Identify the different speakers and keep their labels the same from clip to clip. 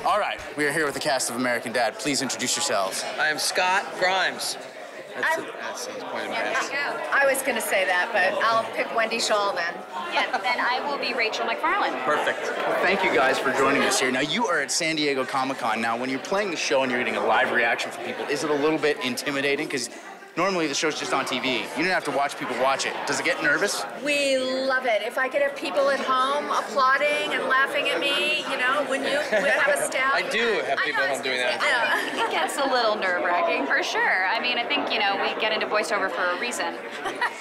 Speaker 1: All right, we are here with the cast of American Dad. Please introduce yourselves.
Speaker 2: I am Scott Grimes. That's pointing my ass.
Speaker 3: I was going to say that, but I'll pick Wendy Shaw then.
Speaker 4: Yeah, then I will be Rachel MacFarlane.
Speaker 2: Perfect.
Speaker 1: Well, thank you guys for joining us here. Now, you are at San Diego Comic-Con. Now, when you're playing the show and you're getting a live reaction from people, is it a little bit intimidating? Because normally the show's just on TV. You don't have to watch people watch it. Does it get nervous?
Speaker 3: We love it. If I could have people at home applauding and laughing at me, you know, when you have a staff.
Speaker 2: I do have people at home doing that.
Speaker 4: It gets a little nerve-wracking, for sure. I mean, I think, you know, we get into voiceover for a reason.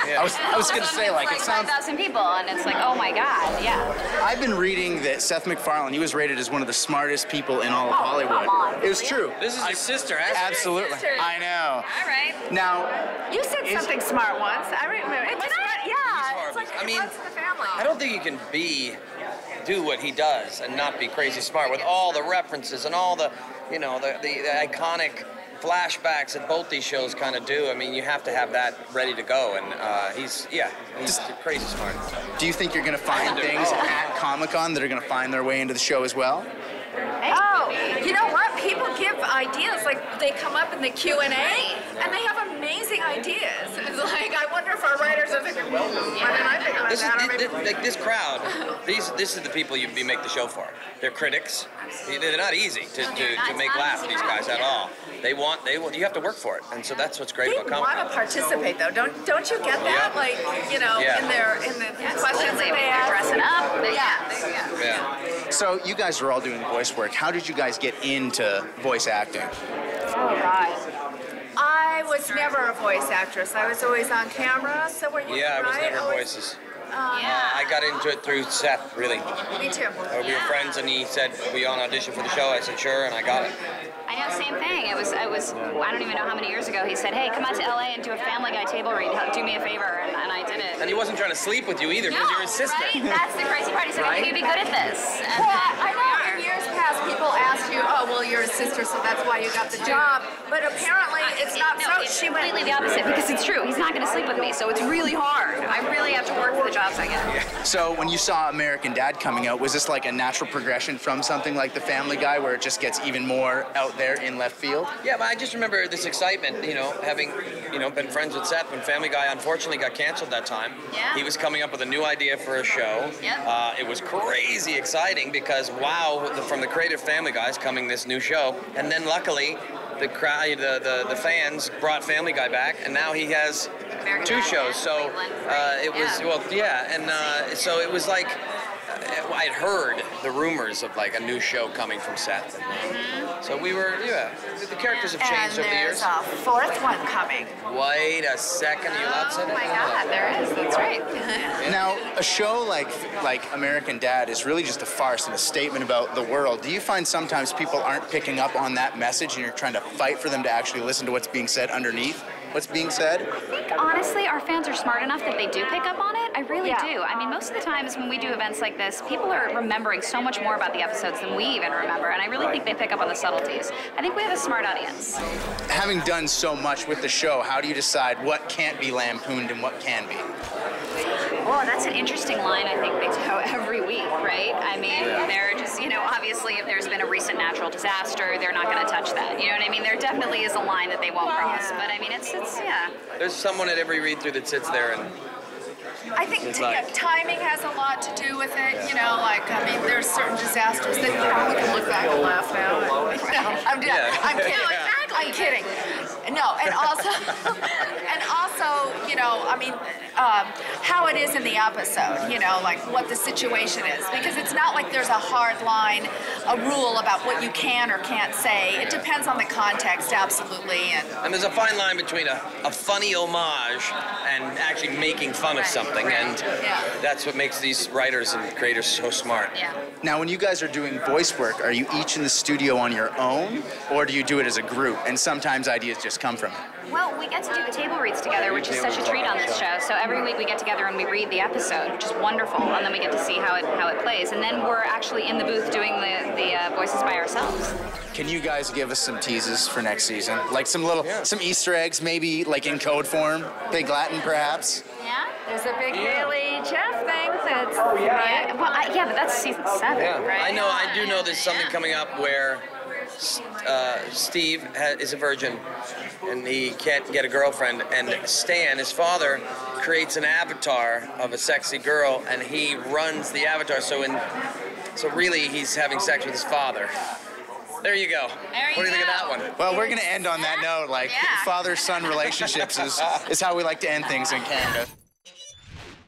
Speaker 1: Yeah. I was going to say, like, it sounds...
Speaker 4: 5,000 people, and it's like, oh my God, yeah.
Speaker 1: I've been reading that Seth MacFarlane, he was rated as one of the smartest people in all of Hollywood.
Speaker 4: Come on.
Speaker 1: It was true.
Speaker 2: This is his sister, hasn't it?
Speaker 1: Absolutely.
Speaker 3: Sister.
Speaker 1: I know.
Speaker 4: All right.
Speaker 1: Now...
Speaker 3: You said something smart once. I remember. It was yeah. It's like
Speaker 2: I mean,
Speaker 3: it runs in the family.
Speaker 2: I don't think you can do what he does and not be crazy smart with all the references and all the, you know, the iconic flashbacks that both these shows kind of do. I mean, you have to have that ready to go, and he's crazy smart.
Speaker 1: Do you think you're going to find things at Comic-Con that are going to find their way into the show as well?
Speaker 3: Oh, you know what? People give ideas. Like, they come up in the Q&A, and they have amazing ideas. It's like, I wonder if our writers are thinking, well, why didn't I think about that?
Speaker 2: Like this crowd, this is the people you make the show for. They're critics. They're not easy to make laugh these guys at all. You have to work for it, and so that's what's great about Comic-Con.
Speaker 3: They want to participate, though. Don't you get that?
Speaker 2: Yeah.
Speaker 3: Like, you know, in the questions that they ask.
Speaker 4: Dressing up.
Speaker 2: Yeah.
Speaker 1: So you guys are all doing voice work. How did you guys get into voice acting?
Speaker 4: Oh, God.
Speaker 3: I was never a voice actress. I was always on camera. So were you?
Speaker 2: Yeah, I was
Speaker 3: right?
Speaker 2: never voices.
Speaker 4: Yeah.
Speaker 2: I got into it through Seth, really.
Speaker 3: Me too.
Speaker 2: We were friends, and he said, "We on audition for the show?" I said, "Sure," and I got it.
Speaker 4: I know, same thing. It was, I don't even know how many years ago, he said, hey, come out to LA and do a Family Guy table read. Do me a favor, and I did it.
Speaker 2: And he wasn't trying to sleep with you either, because you're his sister.
Speaker 4: Right? That's the crazy part. He said, I think you'd be good at this. And
Speaker 3: Well, I know in years past people asked you, oh, well, you're a sister, so that's why you got the job. But apparently it's not so.
Speaker 4: It's
Speaker 3: She went
Speaker 4: completely the opposite, because it's true. He's not going to sleep with me, so it's really hard. I really have to work for the jobs I get.
Speaker 1: So when you saw American Dad coming out, was this like a natural progression from something like The Family Guy, where it just gets even more out there in left field?
Speaker 2: Yeah, but I just remember this excitement, you know, having, you know, been friends with Seth when Family Guy unfortunately got canceled that time.
Speaker 4: Yeah.
Speaker 2: He was coming up with a new idea for a show.
Speaker 4: Yep.
Speaker 2: It was crazy exciting because, wow, from the creative Family Guy's coming this new show. And then luckily, the crowd, the fans brought Family Guy back, and now he has
Speaker 4: American
Speaker 2: two
Speaker 4: Dad
Speaker 2: shows. So it was, well, yeah, and so it was like, I'd heard the rumors of like a new show coming from Seth. So we were, the characters have changed over the years.
Speaker 3: And there's a fourth one coming.
Speaker 2: Wait a second, are you allowed to say
Speaker 3: Oh my
Speaker 2: that?
Speaker 3: God, there is. That's right.
Speaker 1: Now, a show like American Dad is really just a farce and a statement about the world. Do you find sometimes people aren't picking up on that message and you're trying to fight for them to actually listen to what's being said underneath what's being said?
Speaker 4: I think, honestly, our fans are smart enough that they do pick up on it. I really do. I mean, most of the times when we do events like this, people are remembering so much more about the episodes than we even remember, and I really think they pick up on the subtleties. I think we have a smart audience.
Speaker 1: Having done so much with the show, how do you decide what can't be lampooned and what can be?
Speaker 4: Well, that's an interesting line I think they tell every week, right? I mean, they're just, you know, obviously if there's been a recent natural disaster, they're not going to touch that. You know what I mean? There definitely is a line that they won't cross, but I mean, it's yeah.
Speaker 2: There's someone at every read-through that sits there and
Speaker 3: I think timing has a lot to do with it. You know, like, I mean, there's certain disasters that, you know, we can look back and laugh now. No, I'm kidding. I'm kidding. No, and also, you know, I mean, how it is in the episode, you know, like what the situation is. Because it's not like there's a hard line, a rule about what you can or can't say. It depends on the context, absolutely. And
Speaker 2: there's a fine line between a funny homage and actually making fun of something. And that's what makes these writers and creators so smart.
Speaker 4: Yeah.
Speaker 1: Now, when you guys are doing voice work, are you each in the studio on your own, or do you do it as a group? And sometimes ideas just come from it.
Speaker 4: Well, we get to do the table reads together, which is such a treat on this show. So every week we get together and we read the episode, which is wonderful, and then we get to see how it plays. And then we're actually in the booth doing the voices by ourselves.
Speaker 1: Can you guys give us some teases for next season? Like some Easter eggs, maybe like in code form, Big Latin perhaps?
Speaker 4: Yeah?
Speaker 3: there's a big Haley Jeff thing
Speaker 4: That's, yeah. Well, yeah, but that's season 7,
Speaker 2: Yeah,
Speaker 4: right?
Speaker 2: I do know there's something coming up where Steve is a virgin and he can't get a girlfriend, and Stan, his father, creates an avatar of a sexy girl, and he runs the avatar. So really, he's having sex with his father. There you go.
Speaker 4: There you
Speaker 2: What do you think of that
Speaker 4: go.
Speaker 2: one?
Speaker 1: Well, we're going to end on that note. Like,
Speaker 4: Yeah.
Speaker 1: father-son relationships is how we like to end things in Canada.